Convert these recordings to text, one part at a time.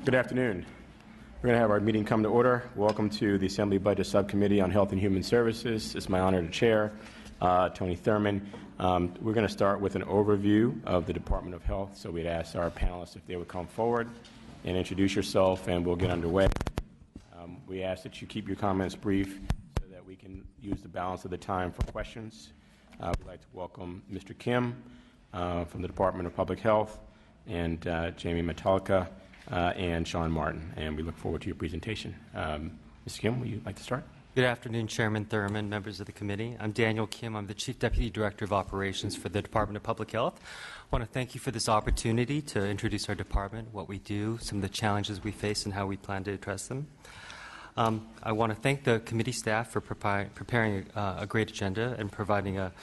Good afternoon. We're going to have our meeting come to order. Welcome to the Assembly Budget Subcommittee on Health and Human Services. It's my honor to chair, Tony Thurman. We're going to start with an overview of the Department of Health. So we'd ask our panelists if they would come forward and introduce yourself, and we'll get underway. We ask that you keep your comments brief so that we can use the balance of the time for questions. We'd like to welcome Mr. Kim from the Department of Public Health, and Jamie Metallica, and Sean Martin, and we look forward to your presentation. Mr. Kim, would you like to start? Good afternoon, Chairman Thurman, members of the committee. I'm Daniel Kim. I'm the Chief Deputy Director of Operations for the Department of Public Health. I want to thank you for this opportunity to introduce our department, what we do, some of the challenges we face, and how we plan to address them. I want to thank the committee staff for preparing a great agenda and providing a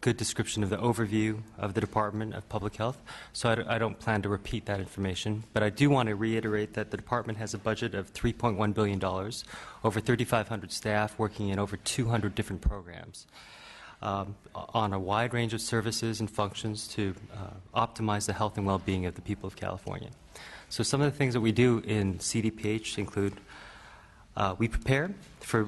good description of the overview of the Department of Public Health. So I don't plan to repeat that information, but I do want to reiterate that the department has a budget of $3.1 billion, over 3,500 staff working in over 200 different programs on a wide range of services and functions to optimize the health and well-being of the people of California. So some of the things that we do in CDPH include we prepare for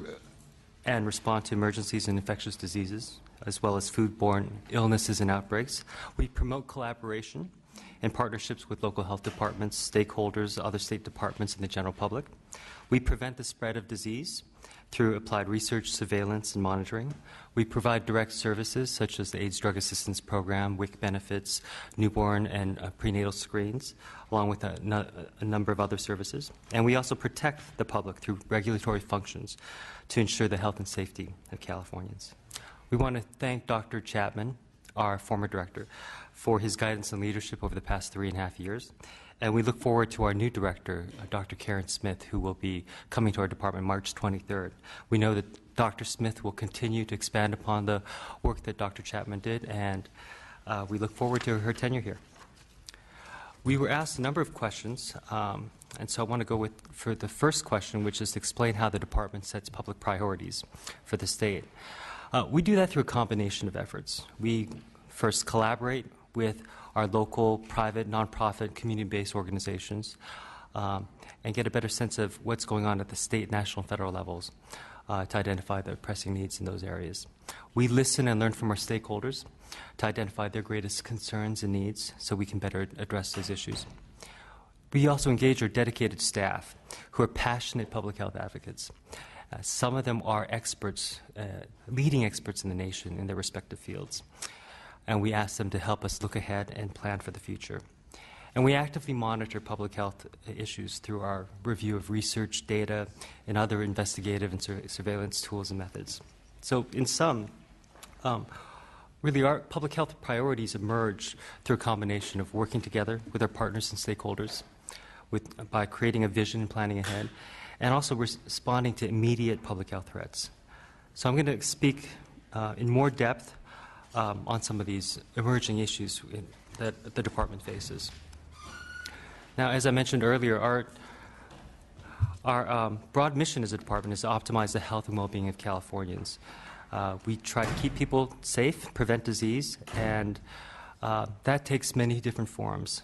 and respond to emergencies and infectious diseases, as well as foodborne illnesses and outbreaks. We promote collaboration and partnerships with local health departments, stakeholders, other state departments, and the general public. We prevent the spread of disease through applied research, surveillance, and monitoring. We provide direct services such as the AIDS Drug Assistance Program, WIC benefits, newborn and prenatal screens, along with a number of other services. And we also protect the public through regulatory functions to ensure the health and safety of Californians. We want to thank Dr. Chapman, our former director, for his guidance and leadership over the past 3.5 years. And we look forward to our new director, Dr. Karen Smith, who will be coming to our department March 23rd. We know that Dr. Smith will continue to expand upon the work that Dr. Chapman did, and we look forward to her tenure here. We were asked a number of questions, and so I want to go for the first question, which is to explain how the department sets public priorities for the state. We do that through a combination of efforts. We first collaborate with our local, private, nonprofit, community-based organizations and get a better sense of what's going on at the state, national, and federal levels to identify the pressing needs in those areas. We listen and learn from our stakeholders to identify their greatest concerns and needs so we can better address those issues. We also engage our dedicated staff who are passionate public health advocates. Some of them are experts, leading experts in the nation in their respective fields. And we ask them to help us look ahead and plan for the future. And we actively monitor public health issues through our review of research, data, and other investigative and surveillance tools and methods. So in sum, really our public health priorities emerge through a combination of working together with our partners and stakeholders, by creating a vision and planning ahead, and also responding to immediate public health threats. So I'm going to speak in more depth on some of these emerging issues that the department faces. Now, as I mentioned earlier, our broad mission as a department is to optimize the health and well-being of Californians. We try to keep people safe, prevent disease, and that takes many different forms.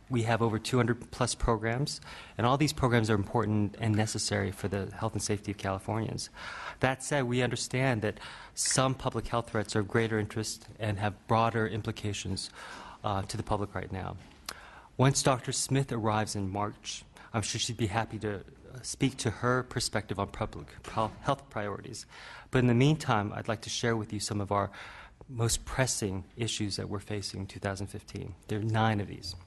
We have over 200+ programs, and all these programs are important and necessary for the health and safety of Californians. That said, we understand that some public health threats are of greater interest and have broader implications to the public right now. Once Dr. Smith arrives in March, I'm sure she'd be happy to speak to her perspective on public health priorities. But in the meantime, I'd like to share with you some of our most pressing issues that we're facing in 2015. There are 9 of these.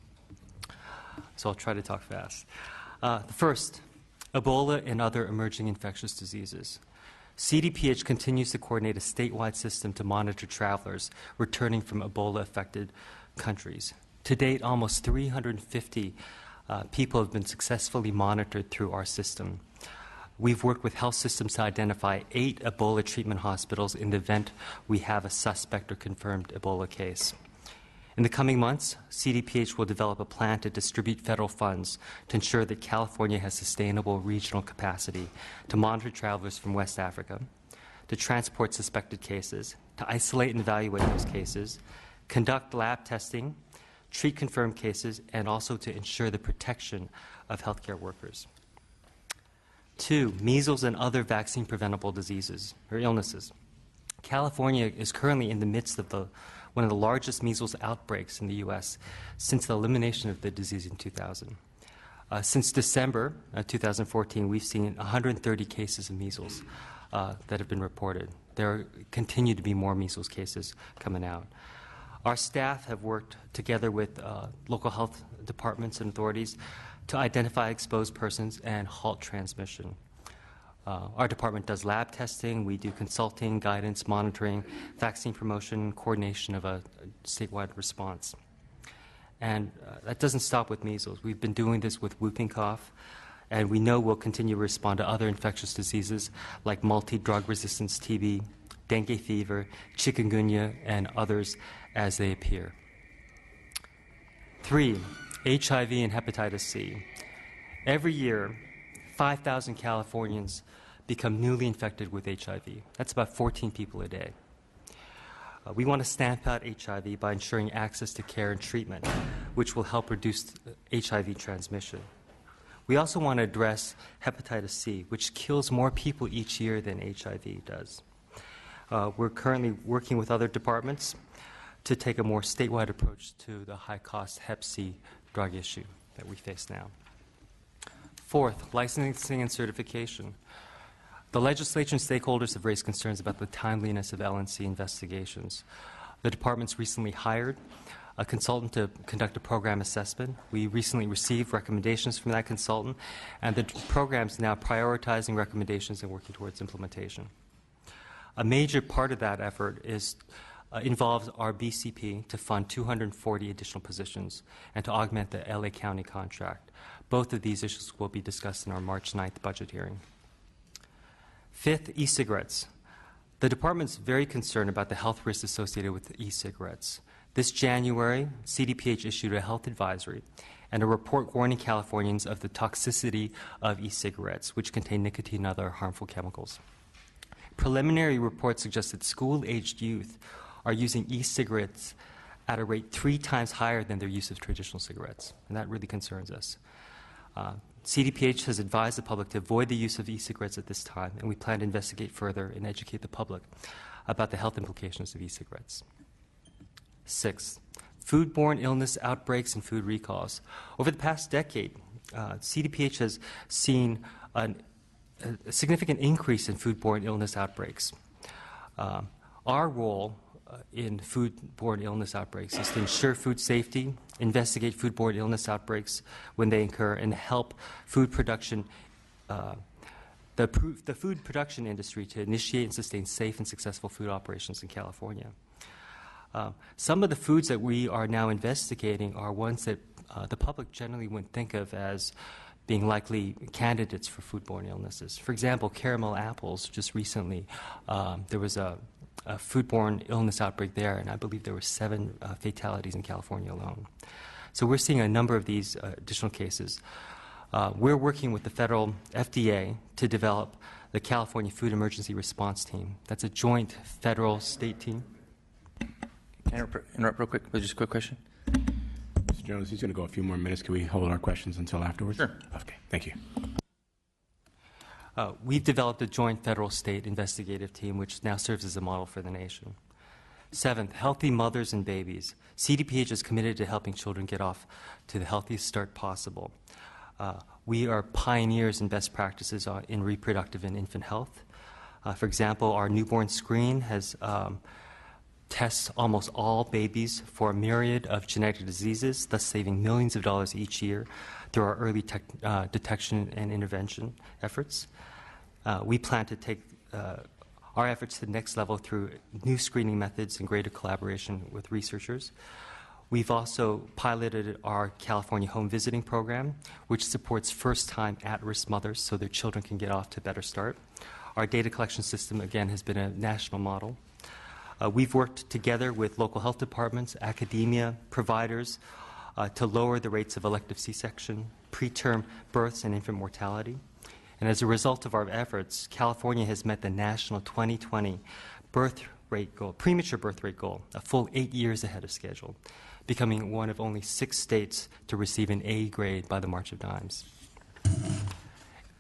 So I'll try to talk fast. The first, Ebola and other emerging infectious diseases. CDPH continues to coordinate a statewide system to monitor travelers returning from Ebola-affected countries. To date, almost 350 people have been successfully monitored through our system. We've worked with health systems to identify 8 Ebola treatment hospitals in the event we have a suspect or confirmed Ebola case. In the coming months, CDPH will develop a plan to distribute federal funds to ensure that California has sustainable regional capacity to monitor travelers from West Africa, to transport suspected cases, to isolate and evaluate those cases, conduct lab testing, treat confirmed cases, and also to ensure the protection of healthcare workers. 2, measles and other vaccine-preventable diseases or illnesses. California is currently in the midst of one of the largest measles outbreaks in the U.S. since the elimination of the disease in 2000. Since December 2014, we've seen 130 cases of measles that have been reported. There continue to be more measles cases coming out. Our staff have worked together with local health departments and authorities to identify exposed persons and halt transmission. Our department does lab testing, we do consulting, guidance, monitoring, vaccine promotion, coordination of a statewide response. And that doesn't stop with measles. We've been doing this with whooping cough, and we know we'll continue to respond to other infectious diseases like multi-drug resistance TB, dengue fever, chikungunya, and others as they appear. 3, HIV and hepatitis C. Every year, 5,000 Californians become newly infected with HIV. That's about 14 people a day. We want to stamp out HIV by ensuring access to care and treatment, which will help reduce HIV transmission. We also want to address hepatitis C, which kills more people each year than HIV does. We're currently working with other departments to take a more statewide approach to the high-cost hep C drug issue that we face now. 4th, licensing and certification. The legislature and stakeholders have raised concerns about the timeliness of LNC investigations. The department's recently hired a consultant to conduct a program assessment. We recently received recommendations from that consultant, and the program's now prioritizing recommendations and working towards implementation. A major part of that effort involves our BCP to fund 240 additional positions and to augment the LA County contract. Both of these issues will be discussed in our March 9th budget hearing. 5th, e-cigarettes. The department's very concerned about the health risks associated with e-cigarettes. This January, CDPH issued a health advisory and a report warning Californians of the toxicity of e-cigarettes, which contain nicotine and other harmful chemicals. Preliminary reports suggest that school-aged youth are using e-cigarettes at a rate 3 times higher than their use of traditional cigarettes, and that really concerns us. CDPH has advised the public to avoid the use of e-cigarettes at this time, and we plan to investigate further and educate the public about the health implications of e-cigarettes. 6, foodborne illness outbreaks and food recalls. Over the past decade, CDPH has seen a significant increase in foodborne illness outbreaks. Our role in foodborne illness outbreaks is to ensure food safety, investigate foodborne illness outbreaks when they occur, and help food production, the food production industry to initiate and sustain safe and successful food operations in California. Some of the foods that we are now investigating are ones that the public generally wouldn't think of as being likely candidates for foodborne illnesses. For example, caramel apples. Just recently, there was a foodborne illness outbreak there, and I believe there were 7 fatalities in California alone. So we're seeing a number of these additional cases. We're working with the federal FDA to develop the California Food Emergency Response Team. That's a joint federal-state team. Can I interrupt real quick with just a quick question? Mr. Jones, he's going to go a few more minutes. Can we hold our questions until afterwards? Sure. Okay, thank you. We've developed a joint federal-state investigative team, which now serves as a model for the nation. 7th, healthy mothers and babies. CDPH is committed to helping children get off to the healthiest start possible. We are pioneers in best practices in reproductive and infant health. For example, our newborn screen has tests almost all babies for a myriad of genetic diseases, thus saving millions of dollars each year through our early detection and intervention efforts. We plan to take our efforts to the next level through new screening methods and greater collaboration with researchers. We've also piloted our California Home Visiting Program, which supports first-time at-risk mothers so their children can get off to a better start. Our data collection system, again, has been a national model. We've worked together with local health departments, academia, providers, to lower the rates of elective C-section, preterm births, and infant mortality. And as a result of our efforts, California has met the national 2020 birth rate goal, premature birth rate goal, a full 8 years ahead of schedule, becoming one of only 6 states to receive an A grade by the March of Dimes.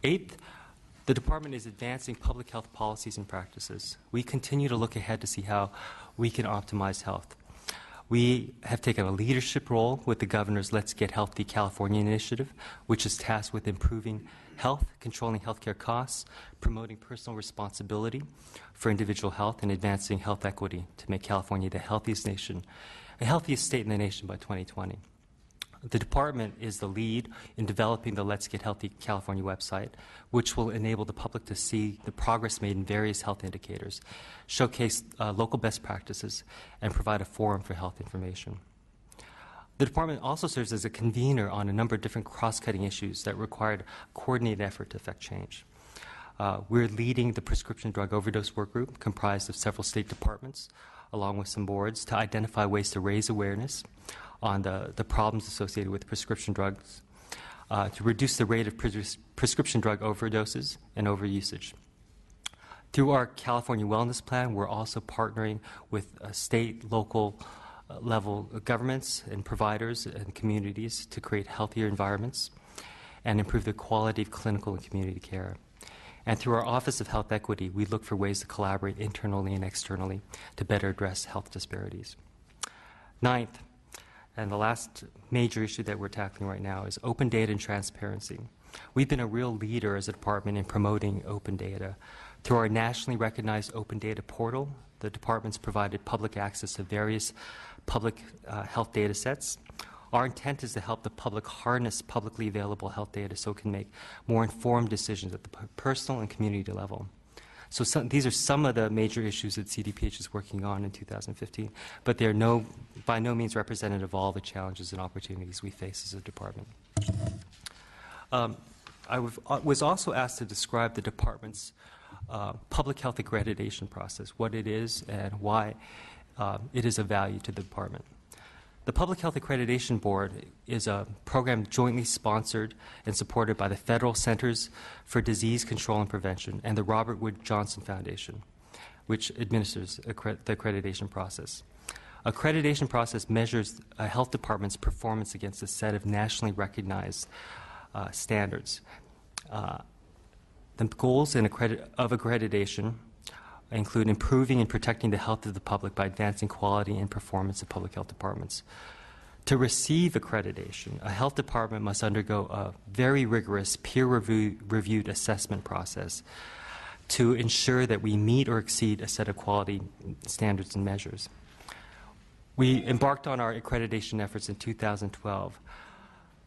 Eighth, the department is advancing public health policies and practices. We continue to look ahead to see how we can optimize health. We have taken a leadership role with the governor's Let's Get Healthy California initiative, which is tasked with improving health, controlling healthcare costs, promoting personal responsibility for individual health, and advancing health equity to make California the healthiest state in the nation by 2020. The department is the lead in developing the Let's Get Healthy California website, which will enable the public to see the progress made in various health indicators, showcase local best practices, and provide a forum for health information. The department also serves as a convener on a number of different cross-cutting issues that required a coordinated effort to effect change. We're leading the prescription drug overdose work group, comprised of several state departments, along with some boards, to identify ways to raise awareness on the problems associated with prescription drugs, to reduce the rate of prescription drug overdoses and overusage. Through our California Wellness Plan, we're also partnering with state, local level governments and providers and communities to create healthier environments and improve the quality of clinical and community care. And through our Office of Health Equity, we look for ways to collaborate internally and externally to better address health disparities. Ninth, and the last major issue that we're tackling right now is open data and transparency. We've been a real leader as a department in promoting open data. Through our nationally recognized open data portal, the department's provided public access to various public health data sets. Our intent is to help the public harness publicly available health data so it can make more informed decisions at the personal and community level. So these are some of the major issues that CDPH is working on in 2015, but they're by no means representative of all the challenges and opportunities we face as a department. I was also asked to describe the department's public health accreditation process, what it is and why it is of value to the department. The Public Health Accreditation Board is a program jointly sponsored and supported by the Federal Centers for Disease Control and Prevention and the Robert Wood Johnson Foundation, which administers the accreditation process. Accreditation process measures a health department's performance against a set of nationally recognized standards. The goals of accreditation include improving and protecting the health of the public by advancing quality and performance of public health departments. To receive accreditation, a health department must undergo a very rigorous peer-reviewed assessment process to ensure that we meet or exceed a set of quality standards and measures. We embarked on our accreditation efforts in 2012.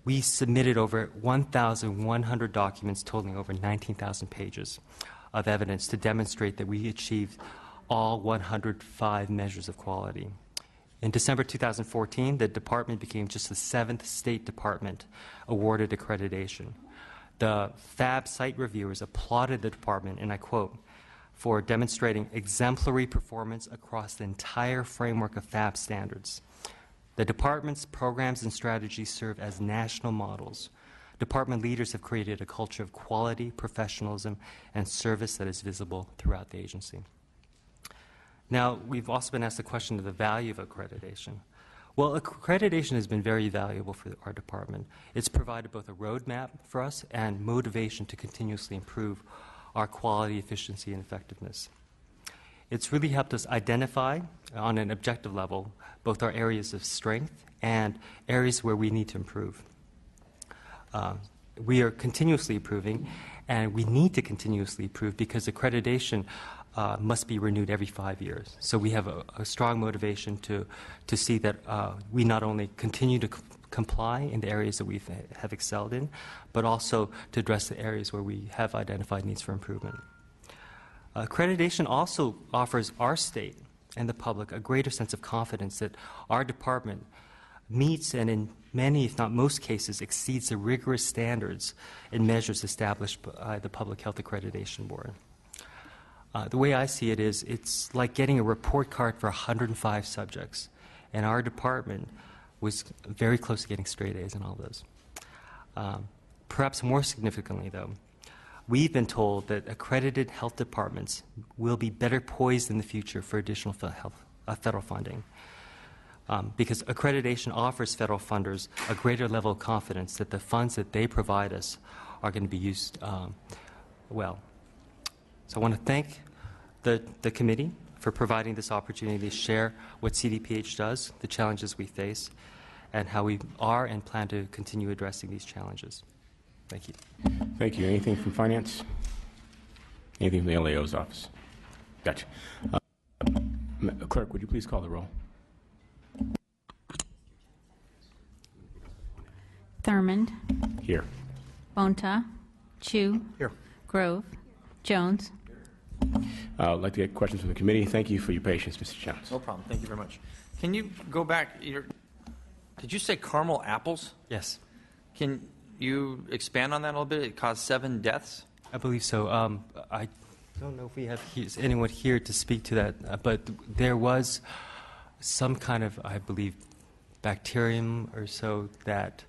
We submitted over 1,100 documents totaling over 19,000 pages of evidence to demonstrate that we achieved all 105 measures of quality. In December 2014, the department became just the 7th state department awarded accreditation. The FAB site reviewers applauded the department, and I quote, for demonstrating exemplary performance across the entire framework of FAB standards. The department's programs and strategies serve as national models. Department leaders have created a culture of quality, professionalism, and service that is visible throughout the agency. Now, we've also been asked the question of the value of accreditation. Well, accreditation has been very valuable for our department. It's provided both a roadmap for us and motivation to continuously improve our quality, efficiency, and effectiveness. It's really helped us identify, on an objective level, both our areas of strength and areas where we need to improve. We are continuously improving, and we need to continuously improve because accreditation must be renewed every 5 years. So we have a strong motivation to see that we not only continue to comply in the areas that we have excelled in, but also to address the areas where we have identified needs for improvement. Accreditation also offers our state and the public a greater sense of confidence that our department meets and in many, if not most cases, exceeds the rigorous standards and measures established by the Public Health Accreditation Board. The way I see it is it's like getting a report card for 105 subjects, and our department was very close to getting straight A's in all those. Perhaps more significantly, though, we've been told that accredited health departments will be better poised in the future for additional federal funding. Because accreditation offers federal funders a greater level of confidence that the funds that they provide us are going to be used well. So I want to thank the committee for providing this opportunity to share what CDPH does, the challenges we face, and how we are and plan to continue addressing these challenges. Thank you. Thank you. Anything from Finance? Anything from the LAO's office? Gotcha. Clerk, would you please call the roll? Thurmond, Here. Bonta, Chu, Here. Grove, Jones. I'd like to get questions from the committee. Thank you for your patience, Mr. Jones. No problem. Thank you very much. Can you go back? Did you say caramel apples? Yes, Can you expand on that a little bit? It caused 7 deaths? I believe so. I don't know if we have anyone here to speak to that, but there was some kind of, I believe, bacterium or so that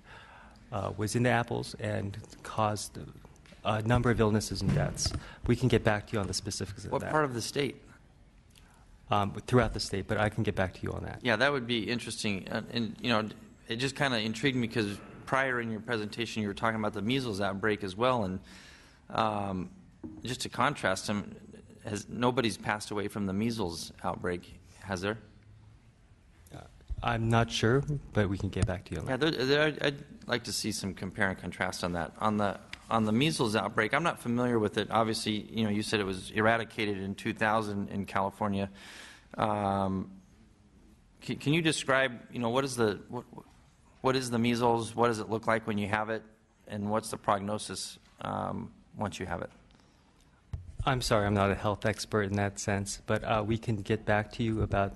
was in the apples and caused a number of illnesses and deaths. We can get back to you on the specifics of What that. part of the state? Throughout the state, but I can get back to you on that. Yeah, that would be interesting. And it just kind of intrigued me because prior in your presentation, you were talking about the measles outbreak as well. And just to contrast them, nobody's passed away from the measles outbreak, has there? I'm not sure, but we can get back to you on that. Yeah, I'd like to see some compare and contrast on that. On the measles outbreak, I'm not familiar with it. Obviously, you said it was eradicated in 2000 in California. Can you describe, what is the measles? What does it look like when you have it? And what's the prognosis once you have it? I'm sorry, I'm not a health expert in that sense, but we can get back to you about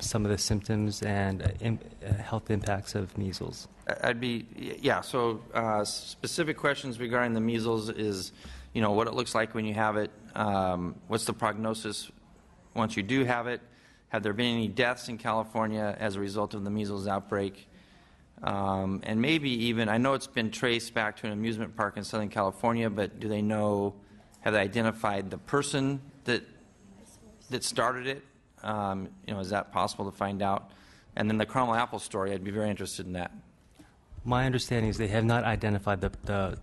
some of the symptoms and health impacts of measles. So specific questions regarding the measles is, what it looks like when you have it, what's the prognosis once you do have it, have there been any deaths in California as a result of the measles outbreak, and maybe even, I know it's been traced back to an amusement park in Southern California, but do they have they identified the person that started it? Is that possible to find out? And then the caramel apple story, I'd be very interested in that. My understanding is they have not identified the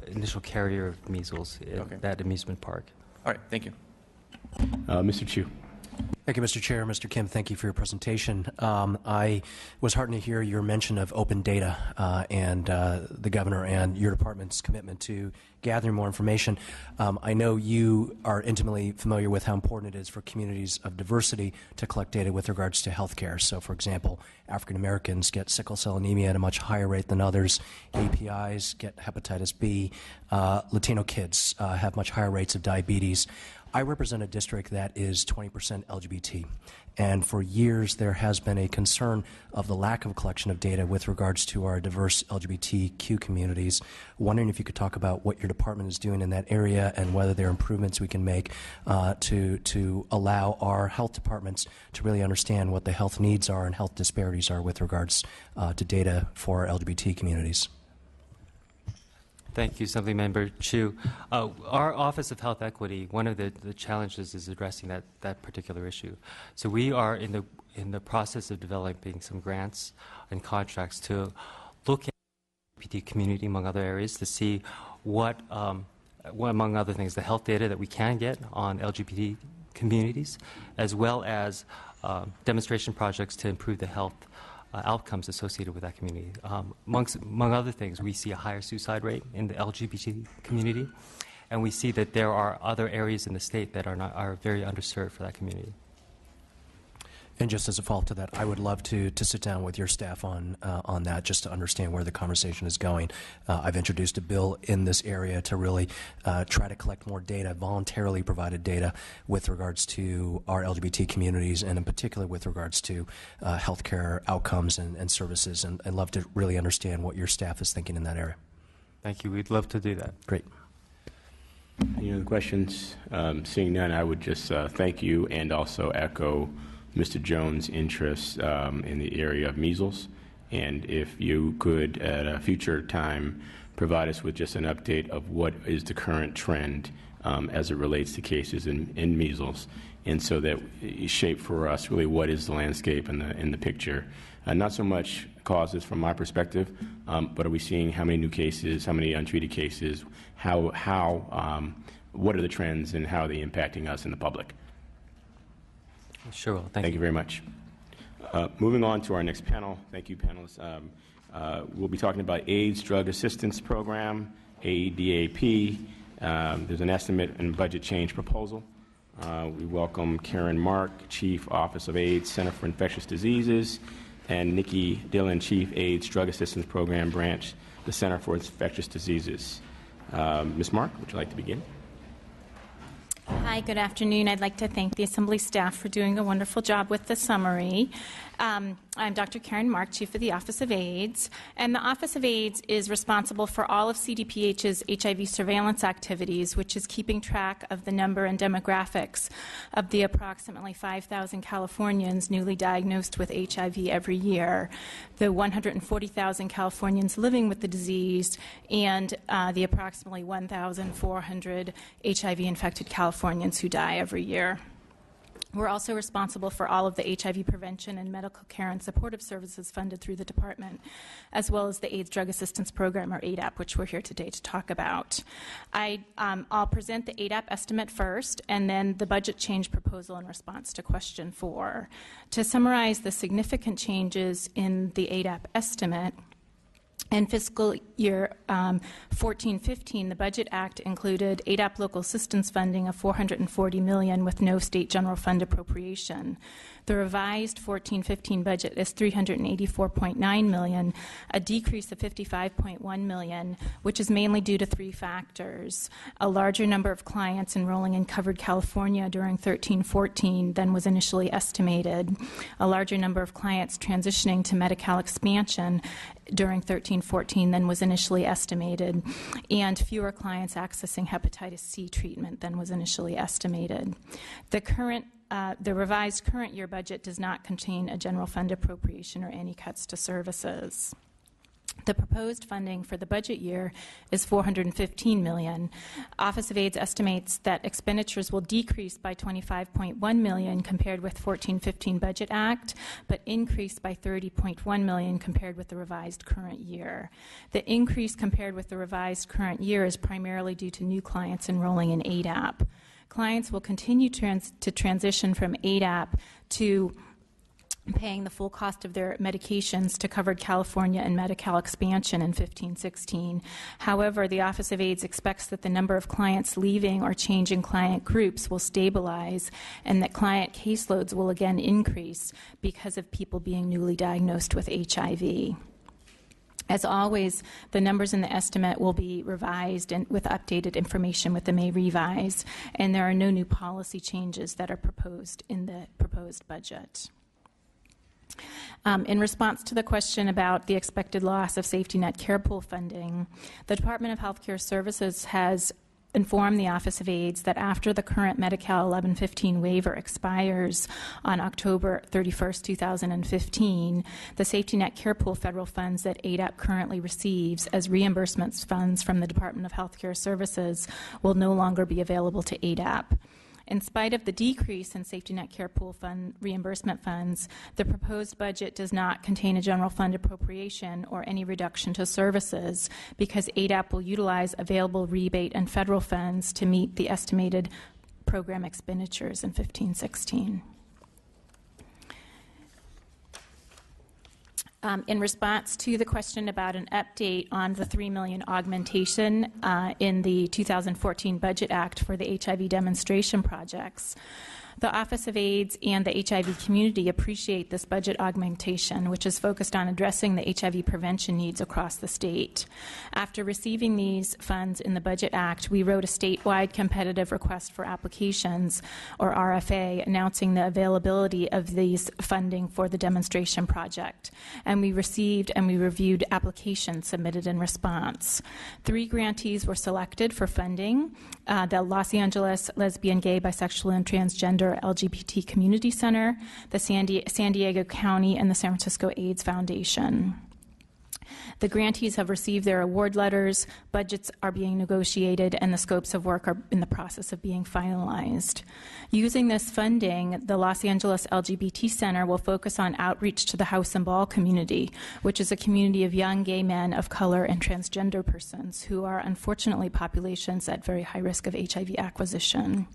initial carrier of measles at that amusement park. All right, thank you. Mr. Chu. Thank you, Mr. Chair. Mr. Kim, thank you for your presentation. I was heartened to hear your mention of open data and the governor and your department's commitment to gathering more information. I know you are intimately familiar with how important it is for communities of diversity to collect data with regards to health care. So, for example, African Americans get sickle cell anemia at a much higher rate than others. APIs get hepatitis B. Latino kids have much higher rates of diabetes. I represent a district that is 20% LGBT, and for years there has been a concern of the lack of collection of data with regards to our diverse LGBTQ communities. Wondering if you could talk about what your department is doing in that area and whether there are improvements we can make to allow our health departments to really understand what the health needs are and health disparities are with regards to data for our LGBT communities. Thank you, Assemblymember Chu. Our Office of Health Equity, one of the challenges is addressing that particular issue. So we are in the process of developing some grants and contracts to look at the LGBT community, among other areas, to see what, among other things, the health data that we can get on LGBT communities, as well as demonstration projects to improve the health outcomes associated with that community. Among other things, we see a higher suicide rate in the LGBT community, and we see that there are other areas in the state that are very underserved for that community. And just as a follow-up to that, I would love to sit down with your staff on that, just to understand where the conversation is going. I've introduced a bill in this area to really try to collect more data, voluntarily provided data, with regards to our LGBT communities, and in particular with regards to healthcare outcomes and services. And I'd love to really understand what your staff is thinking in that area. Thank you. We'd love to do that. Great. Any other questions? Seeing none, I would just thank you and also echo Mr. Jones' interest in the area of measles, and if you could at a future time provide us with just an update of what is the current trend as it relates to cases in measles, and so that shape for us really what is the landscape in the picture. Not so much causes from my perspective, but are we seeing how many new cases, how many untreated cases, what are the trends and how are they impacting us in the public? Sure will. Thank Thank you very much. Moving on to our next panel. Thank you, panelists. We'll be talking about AIDS Drug Assistance Program, ADAP. There's an estimate and budget change proposal. We welcome Karen Mark, Chief Office of AIDS, Center for Infectious Diseases, and Nikki Dillon, Chief AIDS Drug Assistance Program Branch, the Center for Infectious Diseases. Ms. Mark, would you like to begin? Hi, good afternoon. I'd like to thank the Assembly staff for doing a wonderful job with the summary. I'm Dr. Karen Mark, Chief of the Office of AIDS, and the Office of AIDS is responsible for all of CDPH's HIV surveillance activities, which is keeping track of the number and demographics of the approximately 5,000 Californians newly diagnosed with HIV every year, the 140,000 Californians living with the disease, and the approximately 1,400 HIV-infected Californians who die every year. We're also responsible for all of the HIV prevention and medical care and supportive services funded through the department, as well as the AIDS Drug Assistance Program, or ADAP, which we're here today to talk about. I'll present the ADAP estimate first, and then the budget change proposal in response to question 4. To summarize the significant changes in the ADAP estimate, in fiscal year 14-15, the Budget Act included ADAP local assistance funding of $440 million with no state general fund appropriation. The revised 14-15 budget is $384.9 million, a decrease of $55.1 million, which is mainly due to 3 factors: a larger number of clients enrolling in Covered California during 13-14 than was initially estimated, a larger number of clients transitioning to Medi-Cal expansion during 13-14 than was initially estimated, and fewer clients accessing hepatitis C treatment than was initially estimated. The revised current year budget does not contain a general fund appropriation or any cuts to services. The proposed funding for the budget year is $415 million. Office of AIDS estimates that expenditures will decrease by $25.1 million compared with 14-15 Budget Act, but increase by $30.1 million compared with the revised current year. The increase compared with the revised current year is primarily due to new clients enrolling in ADAP. Clients will continue to transition from ADAP to paying the full cost of their medications to Covered California and Medi-Cal expansion in 15-16. However, the Office of AIDS expects that the number of clients leaving or changing client groups will stabilize and that client caseloads will again increase because of people being newly diagnosed with HIV. As always, the numbers in the estimate will be revised and with updated information with the May revise, and there are no new policy changes that are proposed in the proposed budget. In response to the question about the expected loss of safety net care pool funding, the Department of Health Care Services has informed the Office of AIDS that after the current Medi-Cal 1115 waiver expires on October 31st, 2015, the safety net care pool federal funds that ADAP currently receives as reimbursement funds from the Department of Health Care Services will no longer be available to ADAP. In spite of the decrease in safety net care pool fund reimbursement funds, the proposed budget does not contain a general fund appropriation or any reduction to services because ADAP will utilize available rebate and federal funds to meet the estimated program expenditures in 15-16. In response to the question about an update on the $3 million augmentation in the 2014 Budget Act for the HIV demonstration projects, the Office of AIDS and the HIV community appreciate this budget augmentation, which is focused on addressing the HIV prevention needs across the state. After receiving these funds in the Budget Act, we wrote a statewide competitive request for applications, or RFA, announcing the availability of these funding for the demonstration project. And we received and we reviewed applications submitted in response. 3 grantees were selected for funding: the Los Angeles Lesbian, Gay, Bisexual, and Transgender LGBT Community Center, the San Diego County, and the San Francisco AIDS Foundation. The grantees have received their award letters, budgets are being negotiated, and the scopes of work are in the process of being finalized. Using this funding, the Los Angeles LGBT Center will focus on outreach to the House and Ball community, which is a community of young gay men of color and transgender persons who are unfortunately populations at very high risk of HIV acquisition.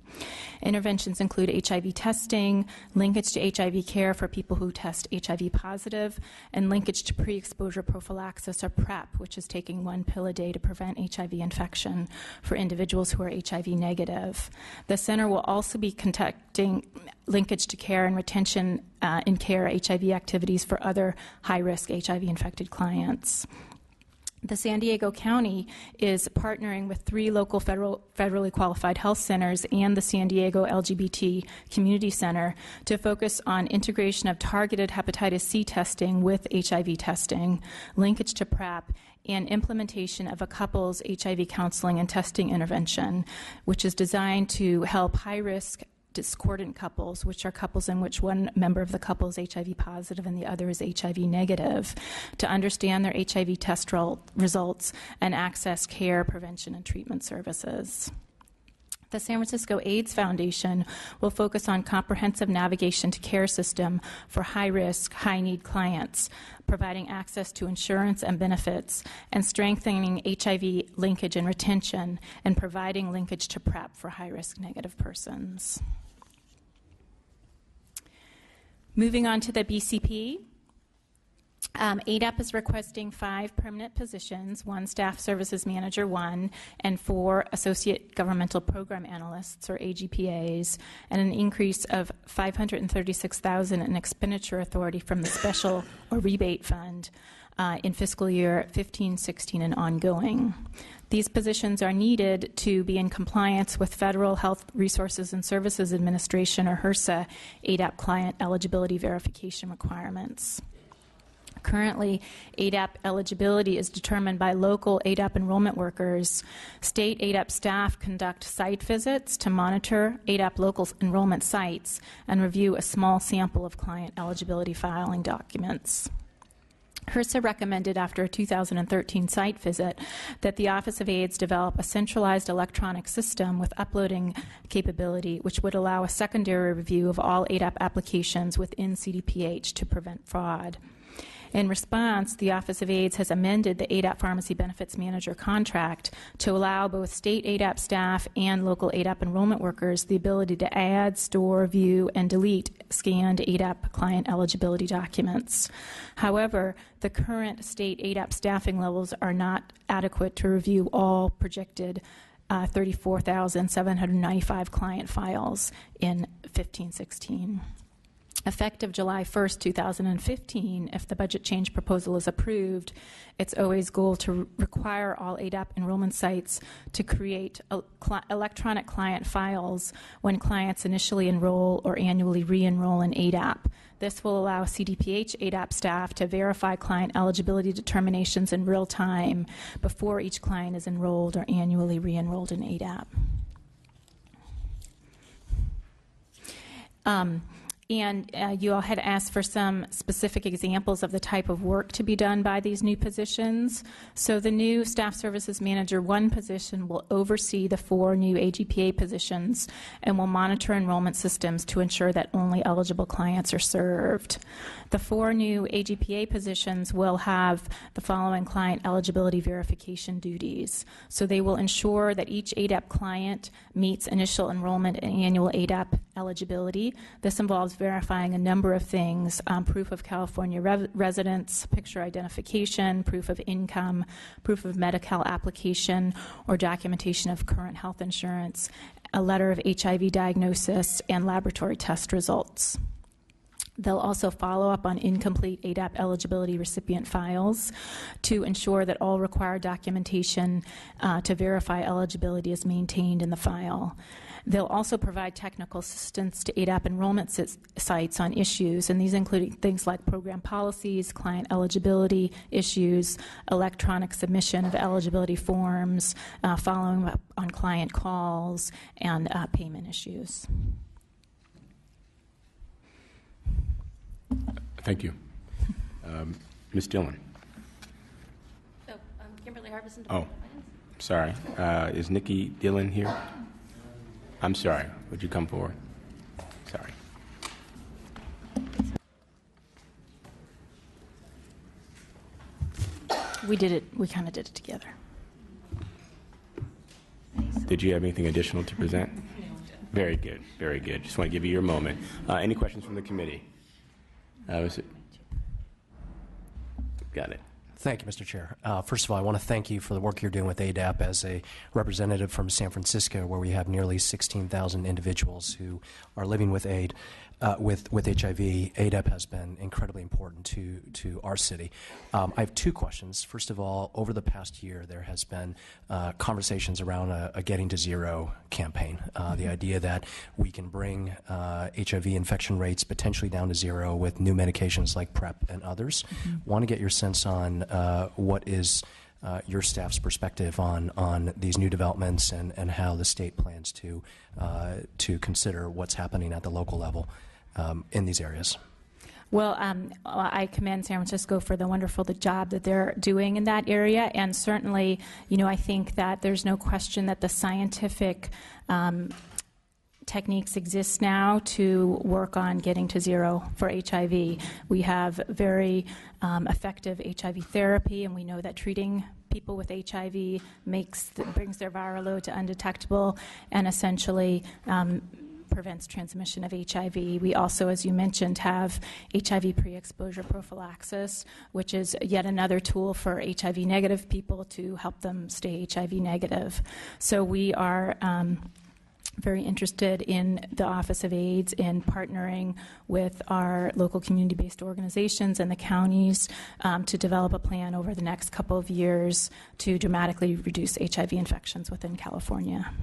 Interventions include HIV testing, linkage to HIV care for people who test HIV positive, and linkage to pre-exposure prophylaxis or PrEP, which is taking 1 pill a day to prevent HIV infection for individuals who are HIV negative. The center will also be conducting linkage to care and retention in care HIV activities for other high-risk HIV-infected clients. The San Diego County is partnering with 3 local federally qualified health centers and the San Diego LGBT Community Center to focus on integration of targeted hepatitis C testing with HIV testing, linkage to PrEP, and implementation of a couple's HIV counseling and testing intervention, which is designed to help high-risk discordant couples, which are couples in which one member of the couple is HIV positive and the other is HIV negative, to understand their HIV test results and access care, prevention, and treatment services. The San Francisco AIDS Foundation will focus on comprehensive navigation to care system for high-risk, high-need clients, providing access to insurance and benefits, and strengthening HIV linkage and retention, and providing linkage to PrEP for high-risk negative persons. Moving on to the BCP, ADAP is requesting 5 permanent positions, 1 staff services manager 1, and 4 associate governmental program analysts, or AGPAs, and an increase of $536,000 in expenditure authority from the special or rebate fund in fiscal year 15-16 and ongoing. These positions are needed to be in compliance with Federal Health Resources and Services Administration, or HRSA, ADAP client eligibility verification requirements. Currently, ADAP eligibility is determined by local ADAP enrollment workers. State ADAP staff conduct site visits to monitor ADAP local enrollment sites and review a small sample of client eligibility filing documents. HRSA recommended after a 2013 site visit that the Office of AIDS develop a centralized electronic system with uploading capability which would allow a secondary review of all ADAP applications within CDPH to prevent fraud. In response, the Office of AIDS has amended the ADAP Pharmacy Benefits Manager contract to allow both state ADAP staff and local ADAP enrollment workers the ability to add, store, view, and delete scanned ADAP client eligibility documents. However, the current state ADAP staffing levels are not adequate to review all projected 34,795 client files in 15-16. Effective July 1st, 2015, if the budget change proposal is approved, it's OA's goal to require all ADAP enrollment sites to create electronic client files when clients initially enroll or annually re-enroll in ADAP. This will allow CDPH ADAP staff to verify client eligibility determinations in real time before each client is enrolled or annually re-enrolled in ADAP. And you all had asked for some specific examples of the type of work to be done by these new positions. So the new Staff Services Manager 1 position will oversee the 4 new AGPA positions and will monitor enrollment systems to ensure that only eligible clients are served. The 4 new AGPA positions will have the following client eligibility verification duties. So they will ensure that each ADAP client meets initial enrollment and annual ADAP eligibility. This involves verifying a number of things: proof of California residence, picture identification, proof of income, proof of medical application or documentation of current health insurance, a letter of HIV diagnosis, and laboratory test results. They'll also follow up on incomplete ADAP eligibility recipient files to ensure that all required documentation to verify eligibility is maintained in the file. They'll also provide technical assistance to ADAP enrollment sites on issues, and these include things like program policies, client eligibility issues, electronic submission of eligibility forms, following up on client calls, and payment issues. Thank you. Ms. Dillon. Oh, sorry. Is Nikki Dillon here? I'm sorry. Would you come forward? Sorry. We kind of did it together. Did you have anything additional to present? Very good, very good. Just want to give you your moment. Any questions from the committee? Got it. Thank you, Mr. Chair. First of all, I want to thank you for the work you're doing with ADAP as a representative from San Francisco, where we have nearly 16,000 individuals who are living with HIV. ADAP has been incredibly important to our city. I have two questions. First of all, over the past year, there has been conversations around a Getting to Zero campaign. The idea that we can bring HIV infection rates potentially down to zero with new medications like PrEP and others. Want to get your sense on what is your staff's perspective on these new developments and how the state plans to consider what's happening at the local level in these areas. Well, I commend San Francisco for the wonderful job that they're doing in that area, and certainly, I think that there's no question that the scientific techniques exist now to work on getting to zero for HIV. We have very effective HIV therapy, and we know that treating people with HIV brings their viral load to undetectable and essentially prevents transmission of HIV. We also, as you mentioned, have HIV pre-exposure prophylaxis, which is yet another tool for HIV negative people to help them stay HIV negative. So we are very interested in the Office of AIDS in partnering with our local community-based organizations and the counties to develop a plan over the next couple of years to dramatically reduce HIV infections within California.